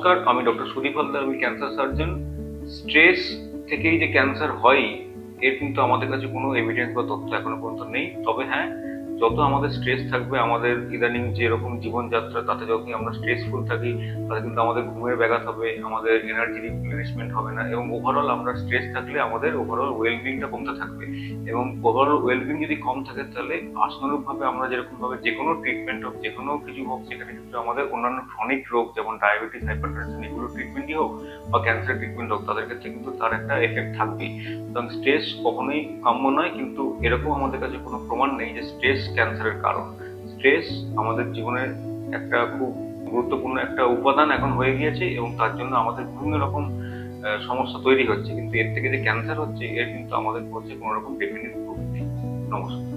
নমস্কার, আমি ডক্টর সুদীপ হালদার, আমি ক্যান্সার সার্জন। স্ট্রেস থেকেই যে ক্যান্সার হয় এর কিন্তু আমাদের কাছে কোনো এভিডেন্স বা তথ্য এখনো পর্যন্ত নেই। তবে হ্যাঁ, যত আমাদের স্ট্রেস থাকবে, আমাদের ইদানিং যেরকম জীবনযাত্রা, তাতে যতই আমরা স্ট্রেসফুল থাকি, তাতে কিন্তু আমাদের ঘুমের ব্যাঘাত হবে, আমাদের এনার্জি রিপ্লেনিশমেন্ট হবে না, এবং ওভারঅল আমরা স্ট্রেস থাকলে আমাদের ওভারঅল ওয়েলবিংটা কমতে থাকবে। এবং ওভারঅল ওয়েলবিং যদি কম থাকে, তাহলে আশানুরূপভাবে আমরা যেরকমভাবে যে কোনো ট্রিটমেন্ট হোক, যে কোনো কিছু হোক, সেখানে কিন্তু আমাদের অন্যান্য ক্রনিক রোগ যেমন ডায়াবেটিস, হাইপারটেনশন, এগুলো ট্রিটমেন্টই হোক বা ক্যান্সার ট্রিটমেন্ট হোক, তাদের ক্ষেত্রে কিন্তু তার একটা এফেক্ট থাকবেই। সুতরাং স্ট্রেস কখনোই কাম্য নয়, কিন্তু এরকম আমাদের কাছে কোনো প্রমাণ নেই যে স্ট্রেস ক্যান্সারের কারণ। স্ট্রেস আমাদের জীবনের একটা খুব গুরুত্বপূর্ণ একটা উপাদান এখন হয়ে গিয়েছে, এবং তার জন্য আমাদের বিভিন্ন রকম সমস্যা তৈরি হচ্ছে, কিন্তু এর থেকে যে ক্যান্সার হচ্ছে এর কিন্তু আমাদের কাছে কোনো রকম ডেফিনিট প্রুফ নেই। নমস্কার।